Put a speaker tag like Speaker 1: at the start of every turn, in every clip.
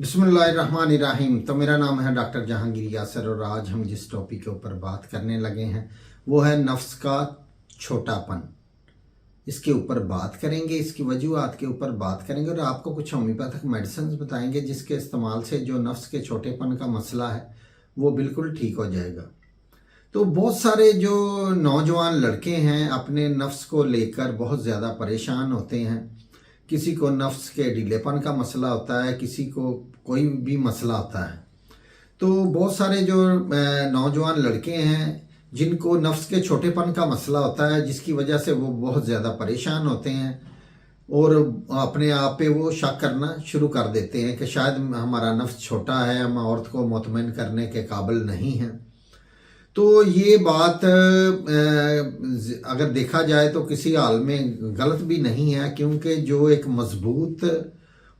Speaker 1: बिस्मिल्लाहिर्रहमानिर्रहीम। तो मेरा नाम है डॉक्टर जहांगीर यासर और आज हम जिस टॉपिक के ऊपर बात करने लगे हैं वो है नफ्स का छोटापन। इसके ऊपर बात करेंगे, इसकी वजूहात के ऊपर बात करेंगे और आपको कुछ होम्योपैथिक मेडिसिन बताएंगे जिसके इस्तेमाल से जो नफ्स के छोटेपन का मसला है वो बिल्कुल ठीक हो जाएगा। तो बहुत सारे जो नौजवान लड़के हैं अपने नफ्स को लेकर बहुत ज़्यादा परेशान होते हैं। किसी को नफ्स के ढीलेपन का मसला होता है, किसी को कोई भी मसला होता है। तो बहुत सारे जो नौजवान लड़के हैं जिनको नफ्स के छोटेपन का मसला होता है जिसकी वजह से वो बहुत ज़्यादा परेशान होते हैं और अपने आप पे वो शक करना शुरू कर देते हैं कि शायद हमारा नफ्स छोटा है, हम औरत को मुतमईन करने के काबिल नहीं हैं। तो ये बात अगर देखा जाए तो किसी हाल में गलत भी नहीं है, क्योंकि जो एक मजबूत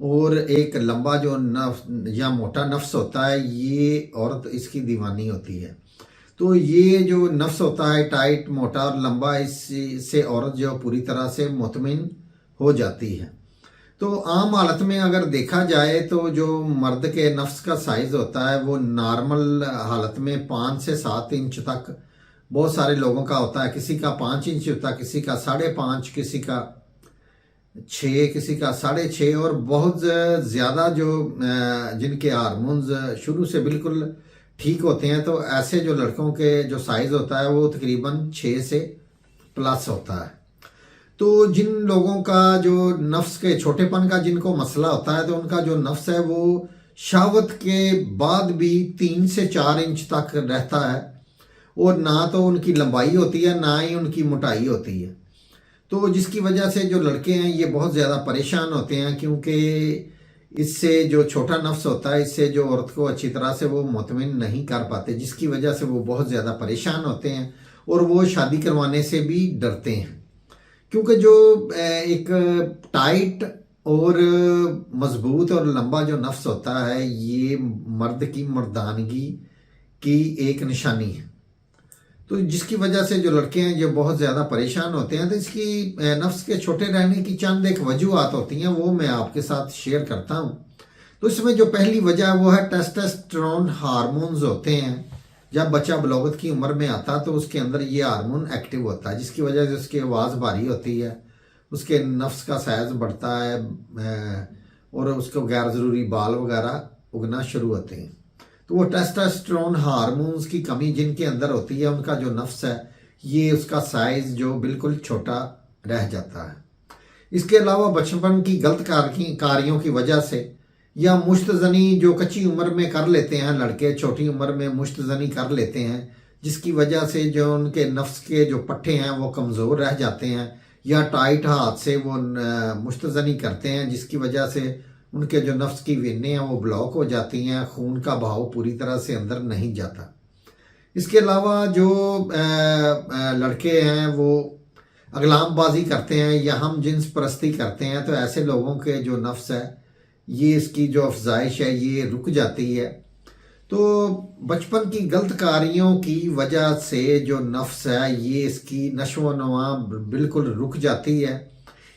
Speaker 1: और एक लंबा जो नफ्स या मोटा नफ्स होता है ये औरत इसकी दीवानी होती है। तो ये जो नफ्स होता है टाइट, मोटा और लंबा, इससे औरत जो पूरी तरह से मुतमईन हो जाती है। तो आम हालत में अगर देखा जाए तो जो मर्द के नफ्स का साइज़ होता है वो नॉर्मल हालत में 5 से 7 इंच तक बहुत सारे लोगों का होता है। किसी का 5 इंच होता है, किसी का 5.5, किसी का 6, किसी का 6.5 और बहुत ज़्यादा जो जिनके हार्मोन्स शुरू से बिल्कुल ठीक होते हैं तो ऐसे जो लड़कों के जो साइज़ होता है वो तकरीबन 6 से प्लस होता है। तो जिन लोगों का जो नफ्स के छोटेपन का जिनको मसला होता है तो उनका जो नफ्स है वो शहावत के बाद भी 3 से 4 इंच तक रहता है और ना तो उनकी लंबाई होती है ना ही उनकी मोटाई होती है। तो जिसकी वजह से जो लड़के हैं ये बहुत ज़्यादा परेशान होते हैं, क्योंकि इससे जो छोटा नफ्स होता है इससे जो औरत को अच्छी तरह से वो मुतमईन नहीं कर पाते, जिसकी वजह से वो बहुत ज़्यादा परेशान होते हैं और वो शादी करवाने से भी डरते हैं। क्योंकि जो एक टाइट और मजबूत और लंबा जो नफ्स होता है ये मर्द की मर्दानगी की एक निशानी है। तो जिसकी वजह से जो लड़के हैं जो बहुत ज़्यादा परेशान होते हैं तो इसकी नफ्स के छोटे रहने की चंद एक वजूहात होती हैं, वो मैं आपके साथ शेयर करता हूँ। तो इसमें जो पहली वजह है वो है टेस्टोस्टेरोन हार्मोन्स होते हैं। जब बच्चा बलौगत की उम्र में आता तो उसके अंदर ये हार्मोन एक्टिव होता है जिसकी वजह से उसकी आवाज़ भारी होती है, उसके नफ्स का साइज बढ़ता है और उसको गैर ज़रूरी बाल वगैरह उगना शुरू होते हैं। तो वो टेस्टोस्टेरोन हार्मोन्स की कमी जिनके अंदर होती है उनका जो नफ्स है ये उसका साइज़ जो बिल्कुल छोटा रह जाता है। इसके अलावा बचपन की गलत कार्यों की वजह से या मुश्तजनी जो कच्ची उम्र में कर लेते हैं लड़के, छोटी उम्र में मुश्तजनी कर लेते हैं जिसकी वजह से जो उनके नफ्स के जो पट्टे हैं वो कमज़ोर रह जाते हैं, या टाइट हाथ से वो मुश्तजनी करते हैं जिसकी वजह से उनके जो नफ्स की वेनें हैं वो ब्लॉक हो जाती हैं, खून का बहाव पूरी तरह से अंदर नहीं जाता। इसके अलावा जो लड़के हैं वो अगलामबाजी करते हैं या हम जिन्स परस्ती करते हैं तो ऐसे लोगों के जो नफ्स है ये इसकी जो अफजाइश है ये रुक जाती है। तो बचपन की गलत कार्यों की वजह से जो नफ्स है ये इसकी नशो नुमा बिल्कुल रुक जाती है।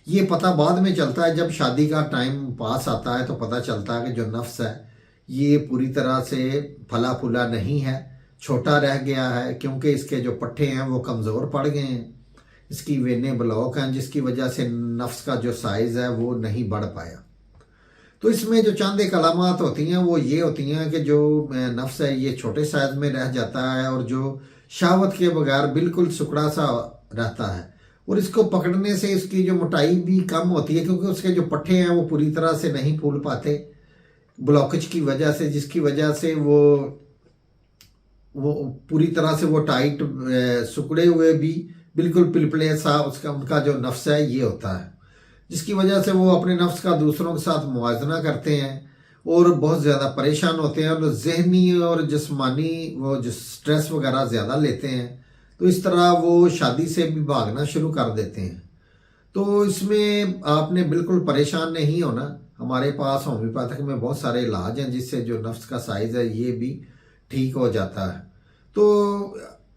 Speaker 1: ये पता बाद में चलता है, जब शादी का टाइम पास आता है तो पता चलता है कि जो नफ्स है ये पूरी तरह से फला फूला नहीं है, छोटा रह गया है, क्योंकि इसके जो पट्टे हैं वो कमज़ोर पड़ गए हैं, इसकी वेनें ब्लॉक हैं जिसकी वजह से नफ्स का जो साइज़ है वो नहीं बढ़ पाया। तो इसमें जो चंद एक अलामात होती हैं वो ये होती हैं कि जो नफ्स है ये छोटे साइज में रह जाता है और जो शहावत के बगैर बिल्कुल सुकड़ा सा रहता है और इसको पकड़ने से इसकी जो मोटाई भी कम होती है, क्योंकि उसके जो पट्टे हैं वो पूरी तरह से नहीं फूल पाते ब्लॉकेज की वजह से, जिसकी वजह से वो पूरी तरह से वो टाइट सुकड़े हुए भी बिल्कुल पिलपले सा उसका उनका जो नफ्स है ये होता है, जिसकी वजह से वो अपने नफ्स का दूसरों के साथ मुआवजा करते हैं और बहुत ज़्यादा परेशान होते हैं और जहनी और जिस्मानी वो जो स्ट्रेस वगैरह ज़्यादा लेते हैं। तो इस तरह वो शादी से भी भागना शुरू कर देते हैं। तो इसमें आपने बिल्कुल परेशान नहीं होना, हमारे पास होम्योपैथिक में बहुत सारे इलाज हैं जिससे जो नफ्स का साइज़ है ये भी ठीक हो जाता है। तो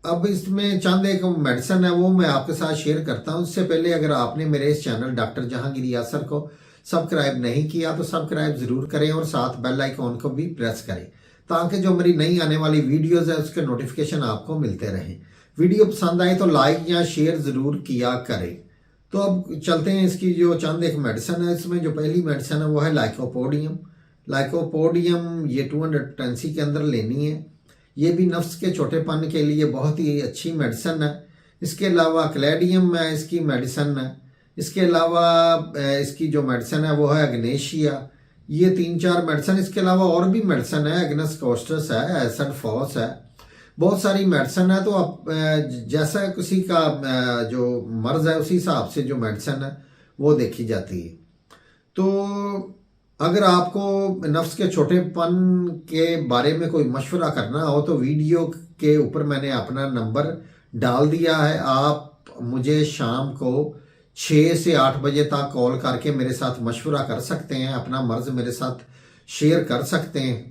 Speaker 1: अब इसमें चंद एक मेडिसिन है वो मैं आपके साथ शेयर करता हूँ। इससे पहले अगर आपने मेरे इस चैनल डॉक्टर जहांगीर यासर को سبسکرائب نہیں کیا تو سبسکرائب ضرور کریں اور ساتھ بیل آئیکن کو بھی پریس کریں تاکہ جو میری نئی آنے والی ویڈیوز ہے اس کے نوٹیفیکیشن آپ کو ملتے رہیں۔ ویڈیو پسند آئے تو لائک یا شیئر ضرور کیا کریں۔ تو اب چلتے ہیں اس کی جو چند ایک میڈیسن ہے، اس میں جو پہلی میڈیسن ہے وہ ہے لائکوپوڈیم۔ لائکوپوڈیم یہ 210 کے اندر لینی ہے۔ یہ بھی نفس کے چھوٹے پن کے لیے بہت ہی اچھی میڈیسن ہے۔ اس کے علاوہ کلیڈیم ہے اس کی میڈیسن ہے۔ اس کے علاوہ اس کی جو میڈیسن ہے وہ ہے اگنیشیا۔ یہ 3-4 میڈیسن، اس کے علاوہ اور بھی میڈیسن ہے، ایگنس کوسٹس ہے، ایسڈ فوس ہے، بہت ساری میڈیسن ہے۔ تو آپ جیسا کسی کا جو مرض ہے اسی حساب سے جو میڈیسن ہے وہ دیکھی جاتی ہے۔ تو اگر آپ کو نفس کے چھوٹے پن کے بارے میں کوئی مشورہ کرنا ہو تو ویڈیو کے اوپر میں نے اپنا نمبر ڈال دیا ہے۔ آپ مجھے شام کو 6 سے 8 بجے تک کال کر کے میرے ساتھ مشورہ کر سکتے ہیں، اپنا مرض میرے ساتھ شیئر کر سکتے ہیں۔